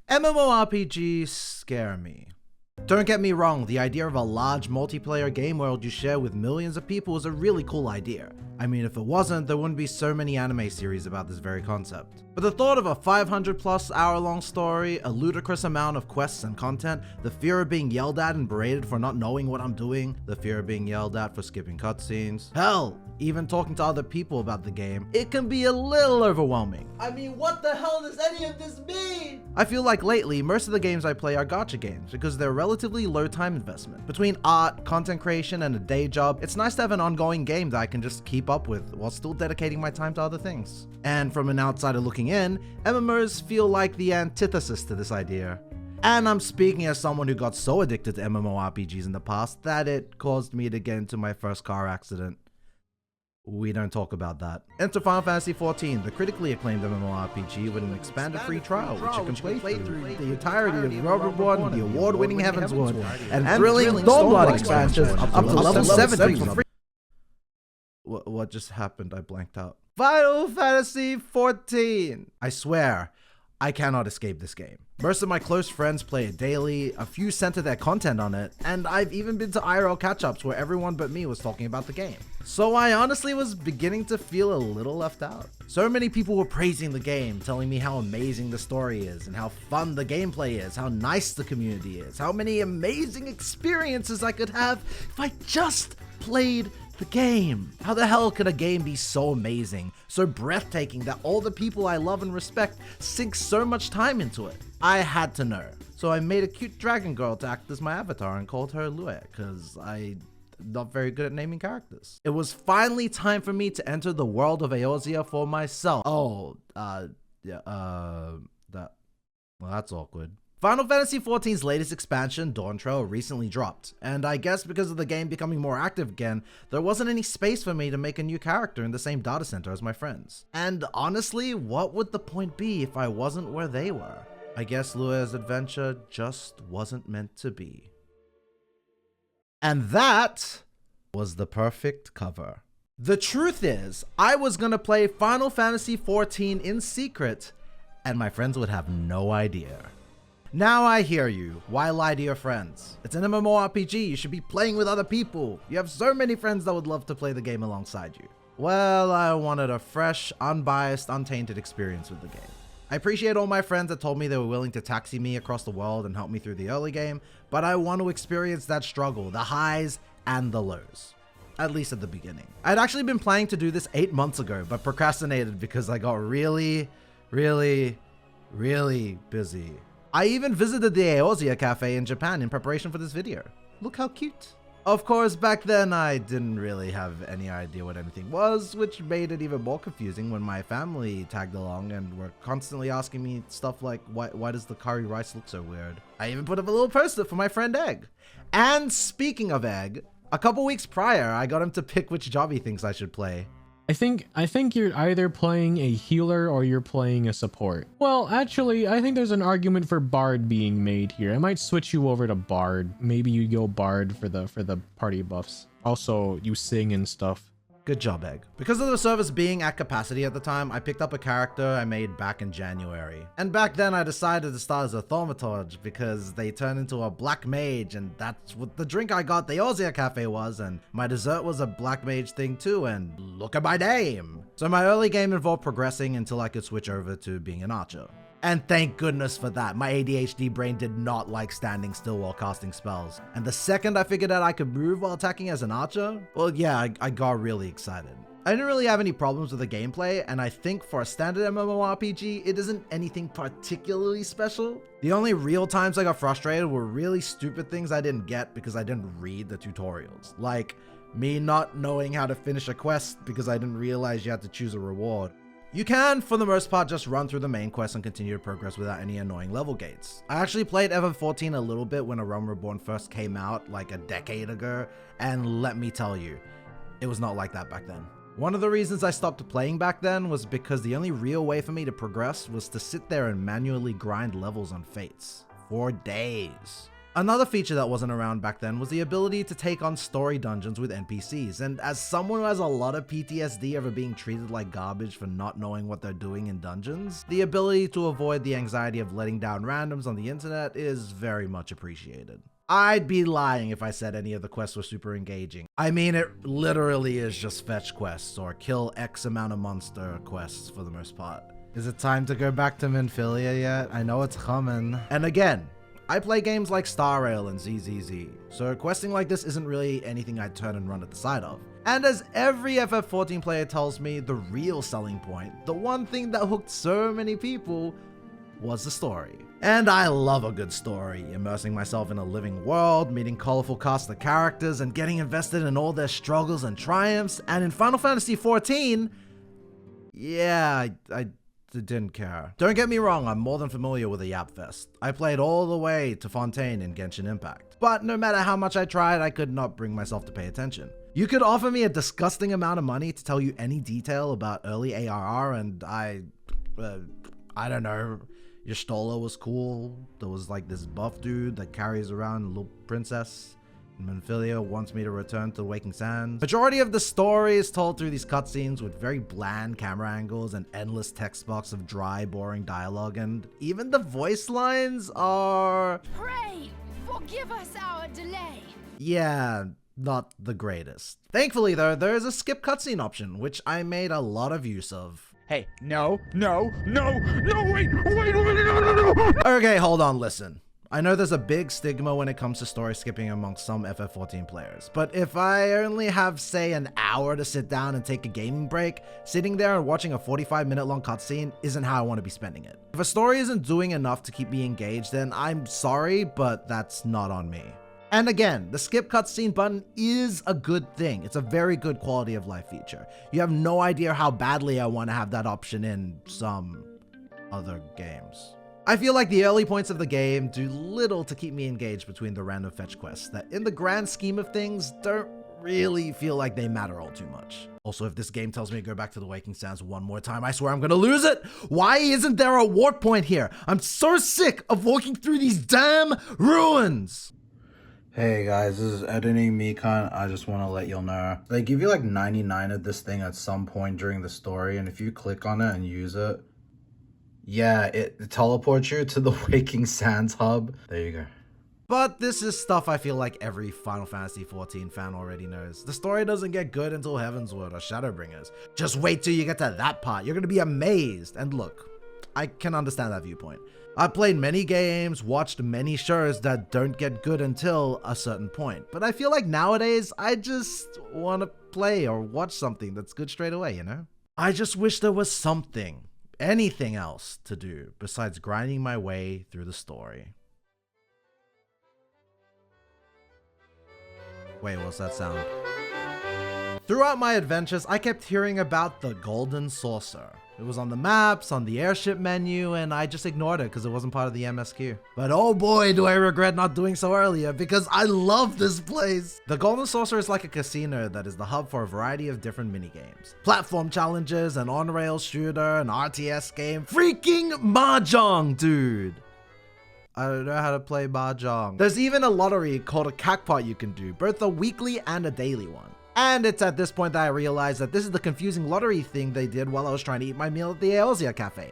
MMORPGs scare me. Don't get me wrong, the idea of a large multiplayer game world you share with millions of people is a really cool idea. I mean, if it wasn't, there wouldn't be so many anime series about this very concept. But the thought of a 500+ hour-long story, a ludicrous amount of quests and content, the fear of being yelled at and berated for not knowing what I'm doing, the fear of being yelled at for skipping cutscenes, hell, even talking to other people about the game, it can be a little overwhelming. I mean, what the hell does any of this mean? I feel like lately, most of the games I play are gacha games because they're relatively low time investment. Between art, content creation, and a day job, it's nice to have an ongoing game that I can just keep up with while still dedicating my time to other things. And from an outsider looking in, MMOs feel like the antithesis to this idea. And I'm speaking as someone who got so addicted to MMORPGs in the past that it caused me to get into my first car accident. We don't talk about that. Enter Final Fantasy XIV, the critically acclaimed MMORPG with an expanded free trial, which you can play through the entirety of Realm Reborn, the award-winning Heavensward, and thrilling Stormblood expansions up to level 70 for free. What just happened? I blanked out. Final Fantasy XIV! I swear, I cannot escape this game. Most of my close friends play it daily, a few center their content on it, and I've even been to IRL catch-ups where everyone but me was talking about the game. So I honestly was beginning to feel a little left out. So many people were praising the game, telling me how amazing the story is, and how fun the gameplay is, how nice the community is, how many amazing experiences I could have if I just played the game. How the hell could a game be so amazing, so breathtaking that all the people I love and respect sink so much time into it? I had to know. So I made a cute dragon girl to act as my avatar and called her Lue, cause I'm not very good at naming characters. It was finally time for me to enter the world of Eorzea for myself. Oh, that's awkward. Final Fantasy XIV's latest expansion, Dawntrail, recently dropped, and I guess because of the game becoming more active again, there wasn't any space for me to make a new character in the same data center as my friends. And honestly, what would the point be if I wasn't where they were? I guess Lue's adventure just wasn't meant to be. And that was the perfect cover. The truth is, I was gonna play Final Fantasy XIV in secret, and my friends would have no idea. Now I hear you. Why lie to your friends? It's an MMORPG, you should be playing with other people. You have so many friends that would love to play the game alongside you. Well, I wanted a fresh, unbiased, untainted experience with the game. I appreciate all my friends that told me they were willing to taxi me across the world and help me through the early game, but I want to experience that struggle, the highs and the lows. At least at the beginning. I'd actually been planning to do this 8 months ago, but procrastinated because I got really busy. I even visited the Eorzea cafe in Japan in preparation for this video. Look how cute. Of course, back then I didn't really have any idea what anything was, which made it even more confusing when my family tagged along and were constantly asking me stuff like, why does the curry rice look so weird? I even put up a little poster for my friend Egg. And speaking of Egg, a couple weeks prior, I got him to pick which job he thinks I should play. I think you're either playing a healer or you're playing a support. Well, actually, I think there's an argument for Bard being made here. I might switch you over to Bard. Maybe you go Bard for the party buffs. Also, you sing and stuff. Good job, Egg. Because of the service being at capacity at the time, I picked up a character I made back in January. And back then I decided to start as a Thaumaturge because they turned into a black mage, and that's what the drink I got at the Eorzea cafe was, and my dessert was a black mage thing too, and look at my name! So my early game involved progressing until I could switch over to being an archer. And thank goodness for that. My ADHD brain did not like standing still while casting spells. And the second I figured out I could move while attacking as an archer, well yeah, I got really excited. I didn't really have any problems with the gameplay, and I think for a standard MMORPG, it isn't anything particularly special. The only real times I got frustrated were really stupid things I didn't get because I didn't read the tutorials. Like me not knowing how to finish a quest because I didn't realize you had to choose a reward. You can, for the most part, just run through the main quest and continue to progress without any annoying level gates. I actually played FF14 a little bit when A Realm Reborn first came out like a decade ago, and let me tell you, it was not like that back then. One of the reasons I stopped playing back then was because the only real way for me to progress was to sit there and manually grind levels on Fates. For days. Another feature that wasn't around back then was the ability to take on story dungeons with NPCs, and as someone who has a lot of PTSD over being treated like garbage for not knowing what they're doing in dungeons, the ability to avoid the anxiety of letting down randoms on the internet is very much appreciated. I'd be lying if I said any of the quests were super engaging. I mean, it literally is just fetch quests or kill X amount of monster quests for the most part. Is it time to go back to Minfilia yet? I know it's coming. And again, I play games like Star Rail and ZZZ, so questing like this isn't really anything I'd turn and run at the side of. And as every FF14 player tells me, the real selling point, the one thing that hooked so many people, was the story. And I love a good story, immersing myself in a living world, meeting colorful cast of characters, and getting invested in all their struggles and triumphs. And in Final Fantasy XIV, yeah, I didn't care. Don't get me wrong, I'm more than familiar with the Yap Fest. I played all the way to Fontaine in Genshin Impact. But no matter how much I tried, I could not bring myself to pay attention. You could offer me a disgusting amount of money to tell you any detail about early ARR, and I don't know, Y'shtola was cool. There was like this buff dude that carries around a little princess. Minfilia wants me to return to the Waking Sands. Majority of the story is told through these cutscenes with very bland camera angles and endless text box of dry, boring dialogue, and even the voice lines are... Pray, forgive us our delay. Yeah, not the greatest. Thankfully though, there is a skip cutscene option, which I made a lot of use of. Hey, no, wait, no. Okay, hold on, listen. I know there's a big stigma when it comes to story skipping amongst some FF14 players, but if I only have, say, an hour to sit down and take a gaming break, sitting there and watching a 45-minute long cutscene isn't how I want to be spending it. If a story isn't doing enough to keep me engaged, then I'm sorry, but that's not on me. And again, the skip cutscene button is a good thing. It's a very good quality of life feature. You have no idea how badly I want to have that option in some other games. I feel like the early points of the game do little to keep me engaged between the random fetch quests that in the grand scheme of things don't really feel like they matter all too much. Also, if this game tells me to go back to the Waking Sands one more time, I swear I'm gonna lose it! Why isn't there a warp point here? I'm so sick of walking through these damn ruins! Hey guys, this is Editing Mikan. I just want to let y'all know. They give you like 99 of this thing at some point during the story, and if you click on it and use it, yeah, it teleports you to the Waking Sands hub. There you go. But this is stuff I feel like every Final Fantasy XIV fan already knows. The story doesn't get good until Heavensward or Shadowbringers. Just wait till you get to that part. You're gonna be amazed. And look, I can understand that viewpoint. I've played many games, watched many shows that don't get good until a certain point. But I feel like nowadays, I just want to play or watch something that's good straight away, you know? I just wish there was something, anything else to do besides grinding my way through the story. Wait, what's that sound? Throughout my adventures, I kept hearing about the Golden Saucer. It was on the maps, on the airship menu, and I just ignored it because it wasn't part of the MSQ. But oh boy, do I regret not doing so earlier because I love this place. The Golden Saucer is like a casino that is the hub for a variety of different minigames. Platform challenges, an on-rail shooter, an RTS game, freaking Mahjong, dude. I don't know how to play Mahjong. There's even a lottery called a Cacpot you can do, both a weekly and a daily one. And it's at this point that I realized that this is the confusing lottery thing they did while I was trying to eat my meal at the Eorzea Cafe.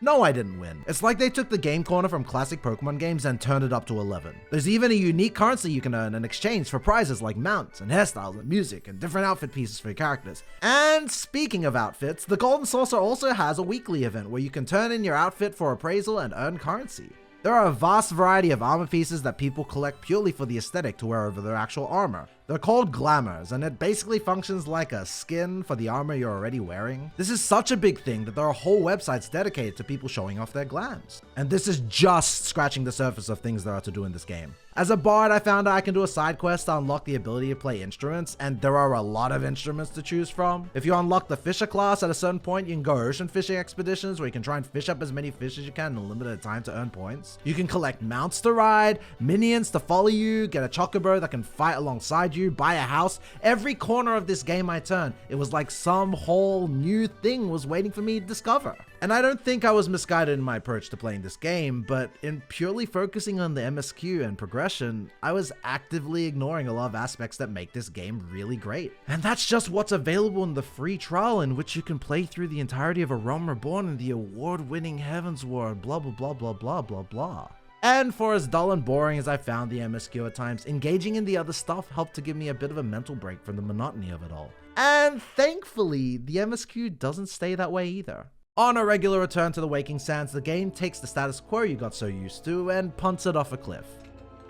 No, I didn't win. It's like they took the game corner from classic Pokemon games and turned it up to 11. There's even a unique currency you can earn in exchange for prizes like mounts and hairstyles and music and different outfit pieces for your characters. And speaking of outfits, the Golden Saucer also has a weekly event where you can turn in your outfit for appraisal and earn currency. There are a vast variety of armor pieces that people collect purely for the aesthetic to wear over their actual armor. They're called glamours, and it basically functions like a skin for the armor you're already wearing. This is such a big thing that there are whole websites dedicated to people showing off their glams. And this is just scratching the surface of things there are to do in this game. As a bard, I found out I can do a side quest to unlock the ability to play instruments, and there are a lot of instruments to choose from. If you unlock the Fisher class at a certain point, you can go ocean fishing expeditions where you can try and fish up as many fish as you can in a limited time to earn points. You can collect mounts to ride, minions to follow you, get a chocobo that can fight alongside you, buy a house. Every corner of this game I turned, it was like some whole new thing was waiting for me to discover. And I don't think I was misguided in my approach to playing this game, but in purely focusing on the MSQ and progression, I was actively ignoring a lot of aspects that make this game really great. And that's just what's available in the free trial, in which you can play through the entirety of A Realm Reborn and the award-winning Heavensward, blah blah blah blah blah blah blah. And for as dull and boring as I found the MSQ at times, engaging in the other stuff helped to give me a bit of a mental break from the monotony of it all. And thankfully, the MSQ doesn't stay that way either. On a regular return to the Waking Sands, the game takes the status quo you got so used to and punts it off a cliff.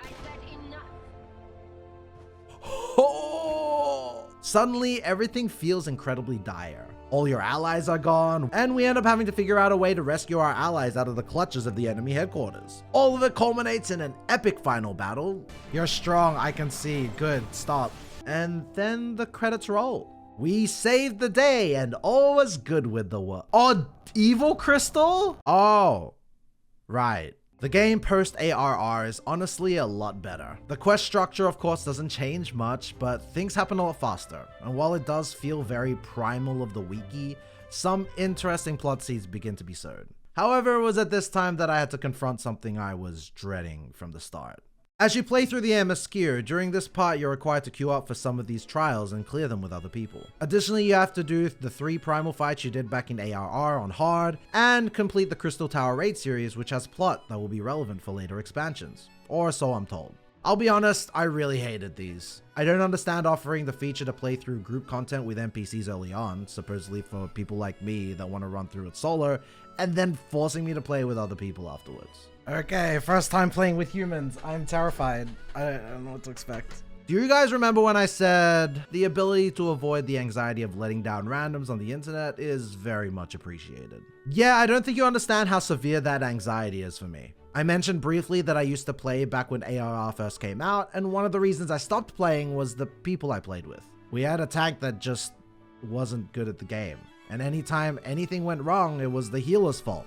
I said enough. Oh! Suddenly, everything feels incredibly dire. All your allies are gone, and we end up having to figure out a way to rescue our allies out of the clutches of the enemy headquarters. All of it culminates in an epic final battle. You're strong, I can see. Good, stop. And then the credits roll. We saved the day, and all was good with the world. Oh, Evil Crystal? Oh, right. The game post ARR is honestly a lot better. The quest structure of course doesn't change much, but things happen a lot faster. And while it does feel very primal of the wiki, some interesting plot seeds begin to be sowed. However, it was at this time that I had to confront something I was dreading from the start. As you play through the MSQ, during this part you're required to queue up for some of these trials and clear them with other people. Additionally, you have to do the 3 primal fights you did back in ARR on hard, and complete the Crystal Tower raid series, which has plot that will be relevant for later expansions. Or so I'm told. I'll be honest, I really hated these. I don't understand offering the feature to play through group content with NPCs early on, supposedly for people like me that want to run through it solo, and then forcing me to play with other people afterwards. Okay, first time playing with humans. I'm terrified. I don't know what to expect. Do you guys remember when I said the ability to avoid the anxiety of letting down randoms on the internet is very much appreciated? Yeah, I don't think you understand how severe that anxiety is for me. I mentioned briefly that I used to play back when ARR first came out, and one of the reasons I stopped playing was the people I played with. We had a tank that just wasn't good at the game, and anytime anything went wrong, it was the healer's fault.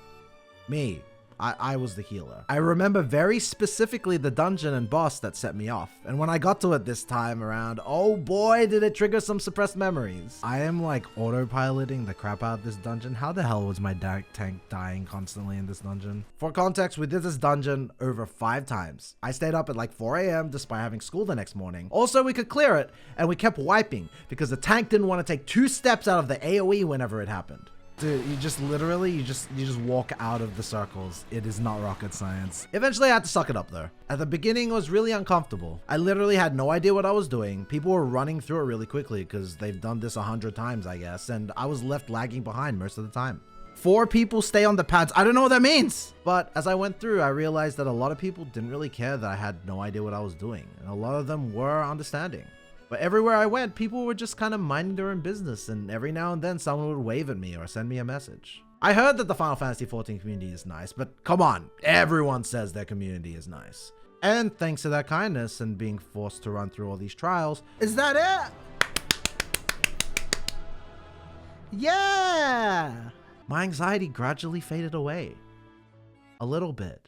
Me. I was the healer. I remember very specifically the dungeon and boss that set me off, and when I got to it this time around, oh boy did it trigger some suppressed memories. I am like autopiloting the crap out of this dungeon. How the hell was my tank dying constantly in this dungeon? For context, we did this dungeon over 5 times. I stayed up at like 4 AM despite having school the next morning. Also, we could clear it, and we kept wiping because the tank didn't want to take 2 steps out of the AoE whenever it happened. Dude, you just literally, you just walk out of the circles. It is not rocket science. Eventually I had to suck it up though. At the beginning it was really uncomfortable. I literally had no idea what I was doing. People were running through it really quickly because they've done this 100 times, I guess, and I was left lagging behind most of the time. 4 people stay on the pads. I don't know what that means. But as I went through, I realized that a lot of people didn't really care that I had no idea what I was doing, and a lot of them were understanding. But everywhere I went, people were just kind of minding their own business, and every now and then someone would wave at me or send me a message. I heard that the Final Fantasy XIV community is nice, but come on, everyone says their community is nice. And thanks to that kindness and being forced to run through all these trials, is that it? Yeah! My anxiety gradually faded away. A little bit.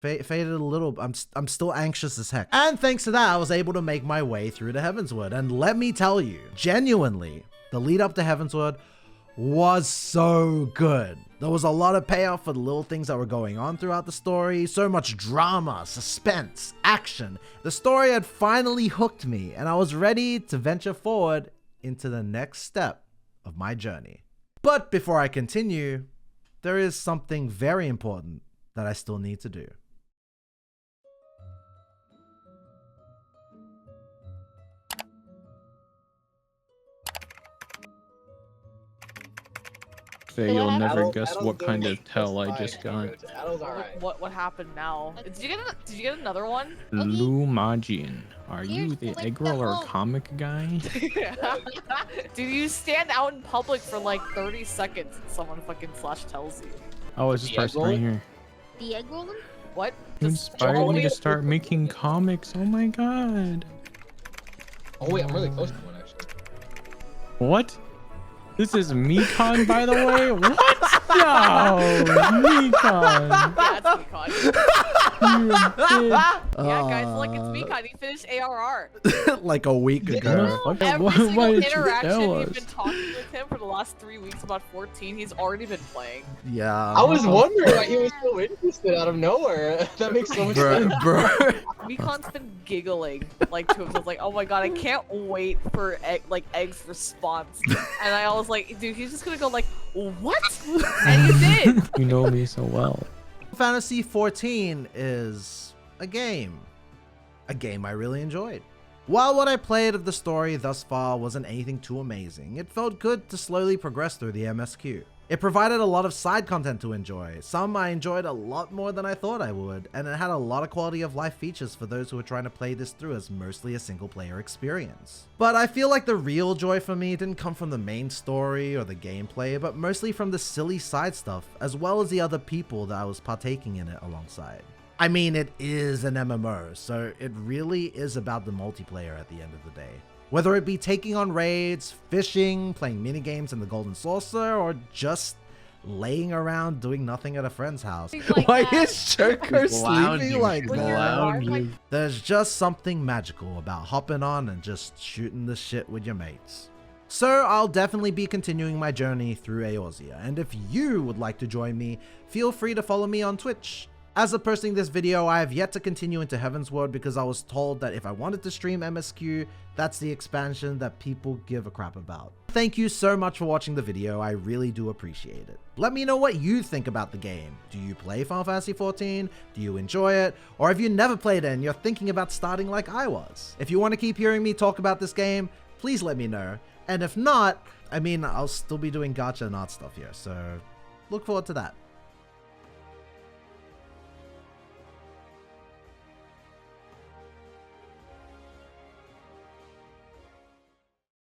Faded a little. I'm still anxious as heck. And thanks to that, I was able to make my way through to Heavensward. And let me tell you, genuinely, the lead up to Heavensward was so good. There was a lot of payoff for the little things that were going on throughout the story. So much drama, suspense, action. The story had finally hooked me, and I was ready to venture forward into the next step of my journey. But before I continue, there is something very important that I still need to do. You'll never Adults guess what kind of tell I just got. What happened now? Did you get another one? Lumajin, are you Here's the the egg link roller below. comic guy? Dude, you stand out in public for like 30 seconds and someone fucking tells you. Oh, it's this The egg person right roller? here. The egg roller? What? You Just- inspired me to start making comics. Oh my god. Oh wait, I'm really close to one actually. What? This is Mekon, by the way? What? No! Mekon! Yeah, it's Mekon. Yeah, guys, like it's Mikon. He finished ARR. Like a week ago. Every Why single did you interaction tell you've us? been talking with him for the last 3 weeks, about 14, he's already been playing. Yeah. I was wondering why he was so interested out of nowhere. That makes so much sense. Bro. Mikon's been giggling like to himself, like, "Oh my god, I can't wait for Egg's response." And I was like, "Dude, he's just gonna go like, what?" And he did. You know me so well. Fantasy 14 is a game. A game I really enjoyed. While what I played of the story thus far wasn't anything too amazing, it felt good to slowly progress through the MSQ. It provided a lot of side content to enjoy. Some I enjoyed a lot more than I thought I would, and it had a lot of quality of life features for those who are trying to play this through as mostly a single player experience. But I feel like the real joy for me didn't come from the main story or the gameplay, but mostly from the silly side stuff, as well as the other people that I was partaking in it alongside. I mean, it is an MMO, so it really is about the multiplayer at the end of the day. Whether it be taking on raids, fishing, playing minigames in the Golden Saucer, or just laying around doing nothing at a friend's house. Like Why that. is Joker sleeping like When that? you're alive, like, There's just something magical about hopping on and just shooting the shit with your mates. So I'll definitely be continuing my journey through Eorzea, and if you would like to join me, feel free to follow me on Twitch. As of posting this video, I have yet to continue into Heavensward because I was told that if I wanted to stream MSQ, that's the expansion that people give a crap about. Thank you so much for watching the video, I really do appreciate it. Let me know what you think about the game. Do you play Final Fantasy XIV? Do you enjoy it? Or have you never played it and you're thinking about starting like I was? If you want to keep hearing me talk about this game, please let me know. And if not, I mean, I'll still be doing gacha and art stuff here, so look forward to that.